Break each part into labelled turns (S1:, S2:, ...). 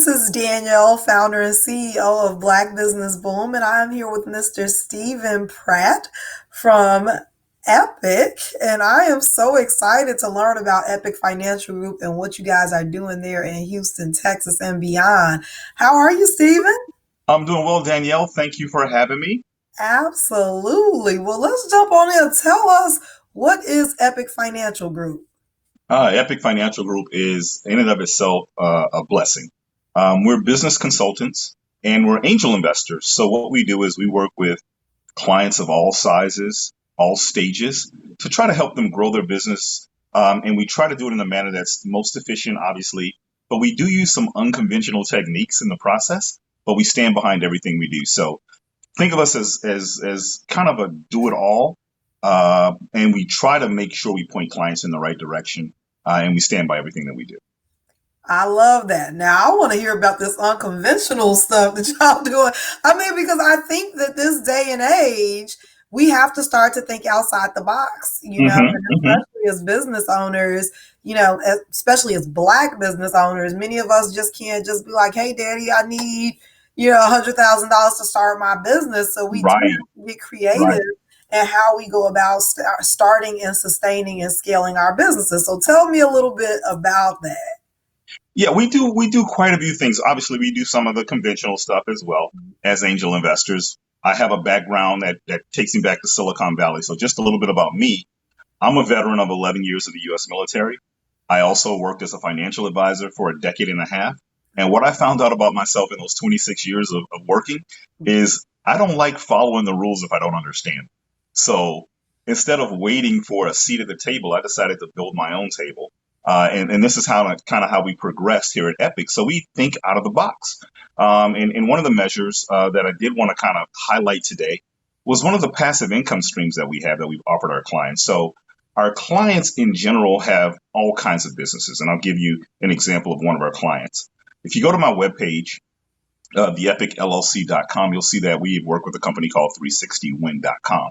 S1: This is Danielle, founder and CEO of Black Business Boom, and I'm here with Mr. Stephen Pratt from Epic. And I am so excited to learn about Epic Financial Group and what you guys are doing there in Houston, Texas, and beyond. How are you, Stephen?
S2: I'm doing well, Danielle. Thank you for having me.
S1: Absolutely. Well, let's jump on in. Tell us, what is Epic Financial Group?
S2: Epic Financial Group is, in and of itself, a blessing. We're business consultants and we're angel investors. So, what we do is we work with clients of all sizes, all stages, to try to help them grow their business. And we try to do it in a manner that's most efficient, obviously, but we do use some unconventional techniques in the process, but we stand behind everything we do. So, think of us as kind of a do it all, and we try to make sure we point clients in the right direction, and we stand by everything that we do.
S1: I love that. Now, I want to hear about this unconventional stuff that y'all doing. I mean, because I think that this day and age, we have to start to think outside the box,
S2: Hmm.
S1: and
S2: Hmm.
S1: especially as business owners, especially as Black business owners, many of us just can't just be like, hey, daddy, I need, $100,000 to start my business. So we do
S2: Right,
S1: have to get creative
S2: right.
S1: and how we go about starting and sustaining and scaling our businesses. So tell me a little bit about that.
S2: Yeah, we do quite a few things. Obviously, we do some of the conventional stuff as well as angel investors. I have a background that takes me back to Silicon Valley. So just a little bit about me. I'm a veteran of 11 years of the U.S. military. I also worked as a financial advisor for a decade and a half. And what I found out about myself in those 26 years of working is I don't like following the rules if I don't understand. So instead of waiting for a seat at the table, I decided to build my own table. And this is how kind of how we progressed here at Epic. So we think out of the box. And one of the measures that I did want to kind of highlight today was one of the passive income streams that we have that we've offered our clients. So our clients in general have all kinds of businesses, and I'll give you an example of one of our clients. If you go to my webpage, theepicllc.com, you'll see that we work with a company called 360win.com.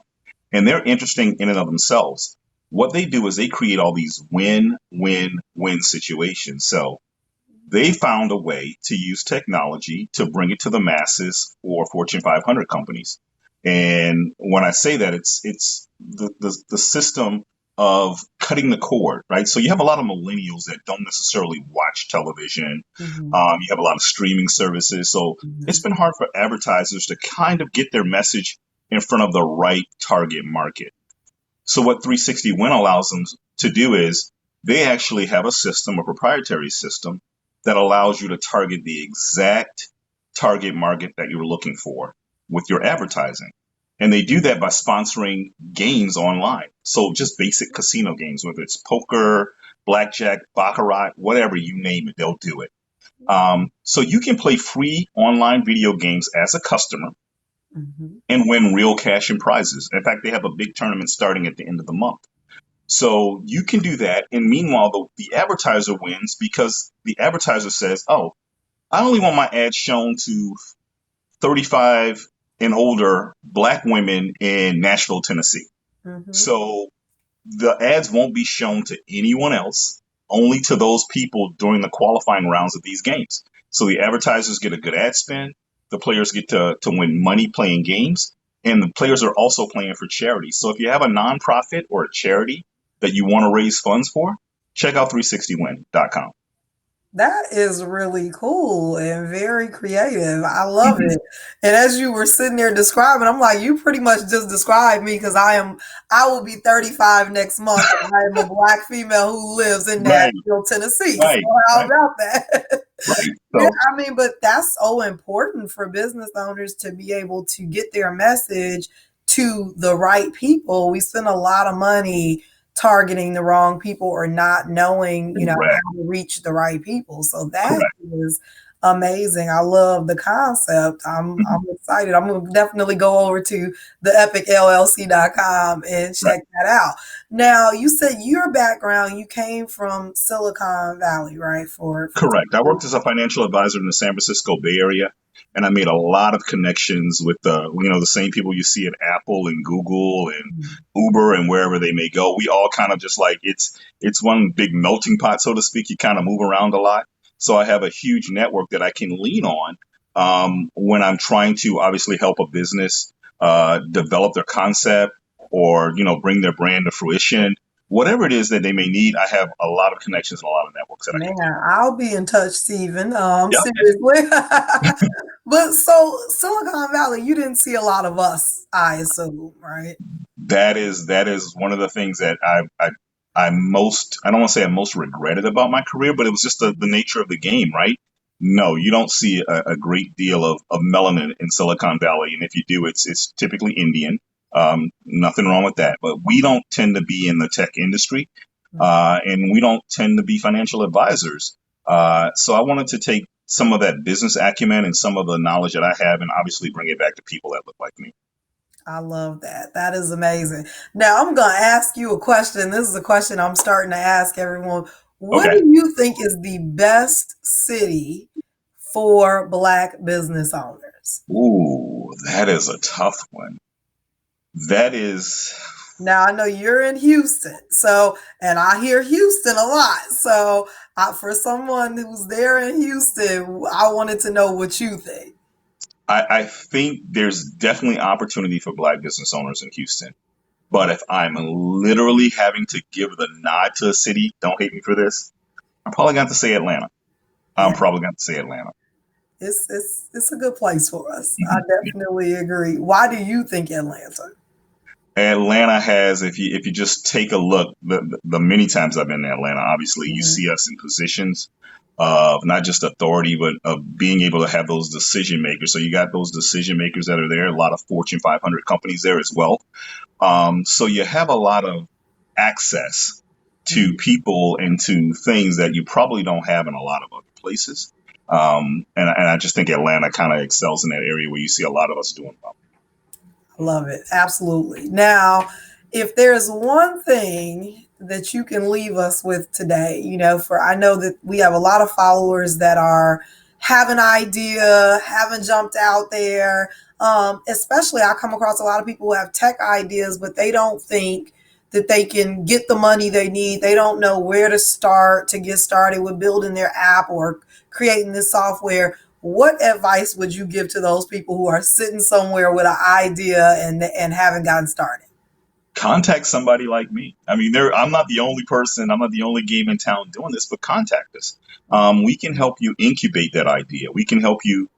S2: And they're interesting in and of themselves. What they do is they create all these win-win-win situations. So they found a way to use technology to bring it to the masses for Fortune 500 companies. And when I say that, it's the system of cutting the cord, right? So you have a lot of millennials that don't necessarily watch television.
S1: Mhm,
S2: You have a lot of streaming services. So it's
S1: mhm.
S2: been hard for advertisers to kind of get their message in front of the right target market. So what 360 Win allows them to do is they actually have a system, a proprietary system that allows you to target the exact target market that you're looking for with your advertising. And they do that by sponsoring games online. So just basic casino games, whether it's poker, blackjack, baccarat, whatever you name it, they'll do it. So you can play free online video games as a customer
S1: Mhm.
S2: and win real cash and prizes. In fact, they have a big tournament starting at the end of the month. So you can do that. And meanwhile, the advertiser wins because the advertiser says, oh, I only want my ad shown to 35 and older Black women in Nashville, Tennessee.
S1: Mhm.
S2: So the ads won't be shown to anyone else, only to those people during the qualifying rounds of these games. So the advertisers get a good ad spend, the players get to win money playing games, and the players are also playing for charity. So if you have a nonprofit or a charity that you want to raise funds for, check out 360win.com.
S1: That is really cool and very creative. I love
S2: Mhm.
S1: it. And as you were sitting there describing, I'm like, you pretty much just described me because I will be 35 next month. And I am a Black female who lives in
S2: Right,
S1: Nashville, Tennessee. So
S2: right,
S1: how
S2: right,
S1: about that?
S2: right.
S1: Yeah,
S2: So
S1: I mean, but that's so important for business owners to be able to get their message to the right people. We spend a lot of money targeting the wrong people or not knowing,
S2: correct,
S1: how to reach the right people. So that
S2: correct.
S1: is amazing. I love the concept. I'm
S2: Mhm.
S1: excited. I'm gonna definitely go over to the epicllc.com and
S2: Right.
S1: check that out. Now, you said your background, you came from Silicon Valley, right? For
S2: Correct. I worked as a financial advisor in the San Francisco Bay Area, and I made a lot of connections with the same people you see at Apple and Google and Uber and wherever they may go. We all kind of just like it's one big melting pot, so to speak. You kind of move around a lot. So I have a huge network that I can lean on when I'm trying to obviously help a business develop their concept or bring their brand to fruition. Whatever it is that they may need, I have a lot of connections and a lot of networks that I
S1: Man,
S2: can lean
S1: I'll be in touch, Stephen.
S2: on.
S1: Seriously. But so Silicon Valley, you didn't see a lot of us, I assume, right?
S2: That is one of the things that I most, I don't want to say I most regretted about my career, but it was just the nature of the game, right? No, you don't see a great deal of melanin in Silicon Valley, and if you do, it's typically Indian. Nothing wrong with that, but we don't tend to be in the tech industry, and we don't tend to be financial advisors. So I wanted to take some of that business acumen and some of the knowledge that I have, and obviously bring it back to people that look like me.
S1: I love that. That is amazing. Now, I'm going to ask you a question. This is a question I'm starting to ask everyone. What
S2: Okay.
S1: do you think is the best city for Black business owners?
S2: Ooh, that is a tough one. That is,
S1: Now, I know you're in Houston, so, and I hear Houston a lot. So, for someone who's there in Houston, I wanted to know what you think.
S2: I think there's definitely opportunity for Black business owners in Houston. But if I'm literally having to give the nod to a city, don't hate me for this, I'm probably going to say Atlanta. I'm
S1: Yeah,
S2: probably going to say Atlanta.
S1: it's a good place for us. I
S2: Mhm.
S1: definitely agree. Why do you think Atlanta?
S2: Atlanta has, if you just take a look, the many times I've been to Atlanta, obviously you
S1: Mhm.
S2: see us in positions of not just authority, but of being able to have those decision makers. So you got those decision makers that are there, a lot of Fortune 500 companies there as well. So you have a lot of access to
S1: Mhm.
S2: people and to things that you probably don't have in a lot of other places. And I just think Atlanta kind of excels in that area where you see a lot of us doing well.
S1: Love it. Absolutely. Now, if there's one thing that you can leave us with today, for I know that we have a lot of followers that are have an idea, haven't jumped out there. Especially, I come across a lot of people who have tech ideas, but they don't think that they can get the money they need. They don't know where to start to get started with building their app or creating this software. What advice would you give to those people who are sitting somewhere with an idea and haven't gotten started?
S2: Contact somebody like me. I mean, I'm not the only person, I'm not the only game in town doing this, but contact us. We can help you incubate that idea. We can help you,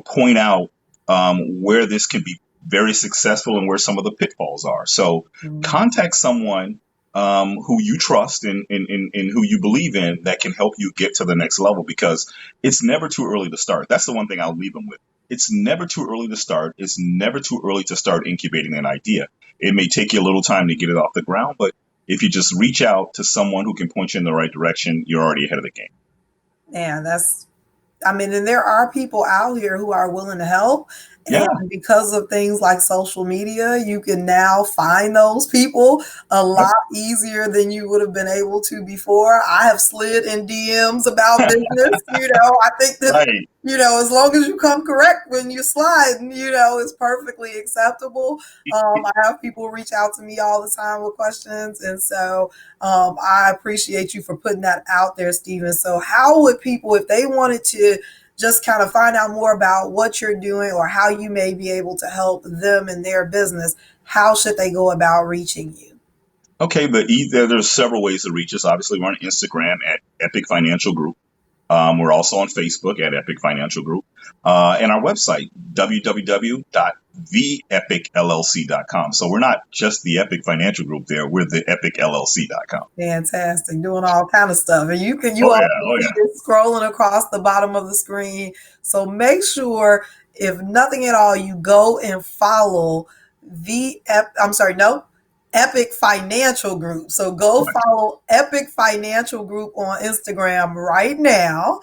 S2: point out where this can be very successful and where some of the pitfalls are. So
S1: Mm.
S2: contact someone who you trust and who you believe in that can help you get to the next level, because it's never too early to start. That's the one thing I'll leave them with. It's never too early to start. It's never too early to start incubating an idea. It may take you a little time to get it off the ground, but if you just reach out to someone who can point you in the right direction, you're already ahead of the game.
S1: And I mean, and there are people out here who are willing to help.
S2: Yeah,
S1: And because of things like social media, you can now find those people a
S2: yep.
S1: lot easier than you would have been able to before. I have slid in DMs about business. I think that,
S2: Right.
S1: as long as you come correct when you slide, it's perfectly acceptable. I have people reach out to me all the time with questions. And so I appreciate you for putting that out there, Stephen. So, how would people, if they wanted to just kind of find out more about what you're doing or how you may be able to help them in their business, how should they go about reaching you?
S2: Okay, there's several ways to reach us. Obviously, we're on Instagram at Epic Financial Group. We're also on Facebook at Epic Financial Group, and our website www.theepicllc.com. So we're not just the Epic Financial Group there; we're the epicllc.com.
S1: Fantastic, doing all kind of stuff, and you
S2: Oh
S1: all
S2: yeah,
S1: can
S2: oh
S1: see
S2: yeah.
S1: it scrolling across the bottom of the screen. So make sure, if nothing at all, you go and follow I'm sorry, no, Epic Financial Group. So go
S2: Right.
S1: follow Epic Financial Group on Instagram right now.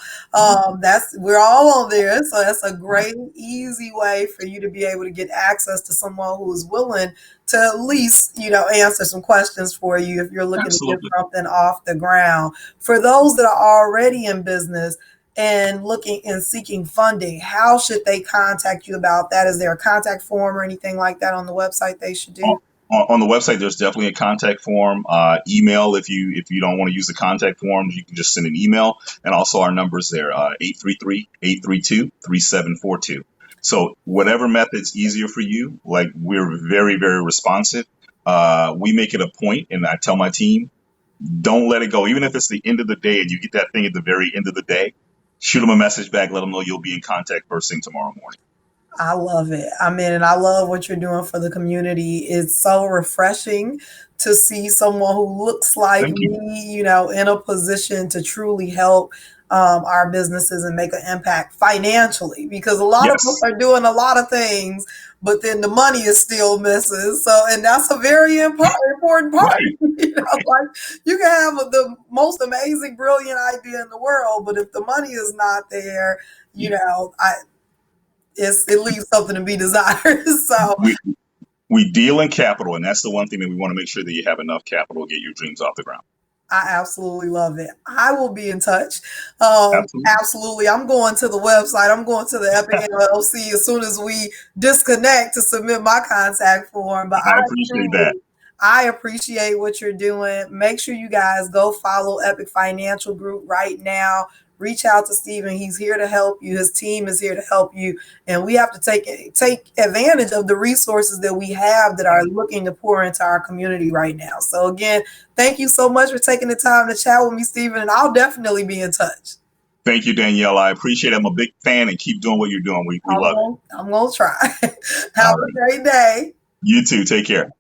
S1: That's We're all on there, so that's a great, easy way for you to be able to get access to someone who is willing to at least, answer some questions for you if you're looking to get
S2: Absolutely.
S1: something off the ground. For those that are already in business and looking and seeking funding, how should they contact you about that? Is there a contact form or anything like that on the website they should do?
S2: On the website, there's definitely a contact form. Email, if you don't want to use the contact form, you can just send an email. And also our numbers there, 833-832-3742. So whatever method's easier for you, like we're very, very responsive. We make it a point, and I tell my team, don't let it go. Even if it's the end of the day and you get that thing at the very end of the day, shoot them a message back, let them know you'll be in contact first thing tomorrow morning.
S1: I love it. I mean, and I love what you're doing for the community. It's so refreshing to see someone who looks like
S2: Thank you.
S1: me, in a position to truly help our businesses and make an impact financially. Because a lot of us
S2: Yes.
S1: are doing a lot of things, but then the money is still missing. So, and that's a very important part.
S2: Right. Right.
S1: Like you can have the most amazing, brilliant idea in the world, but if the money is not there,
S2: Yeah.
S1: I it leaves something to be desired. So
S2: We we deal in capital, and that's the one thing that we want to make sure that you have enough capital to get your dreams off the ground.
S1: I absolutely love it. I will be in touch.
S2: Absolutely.
S1: Absolutely. I'm going to the website. I'm going to the Epic LLC as soon as we disconnect to submit my contact form. But
S2: I appreciate that.
S1: I appreciate what you're doing. Make sure you guys go follow Epic Financial Group right now. Reach out to Stephen. He's here to help you. His team is here to help you. And we have to take advantage of the resources that we have that are looking to pour into our community right now. So again, thank you so much for taking the time to chat with me, Stephen. And I'll definitely be in touch.
S2: Thank you, Danielle. I appreciate it. I'm a big fan, and keep doing what you're doing. We love it.
S1: I'm gonna try.
S2: All
S1: Have a
S2: right.
S1: great day.
S2: You too. Take care.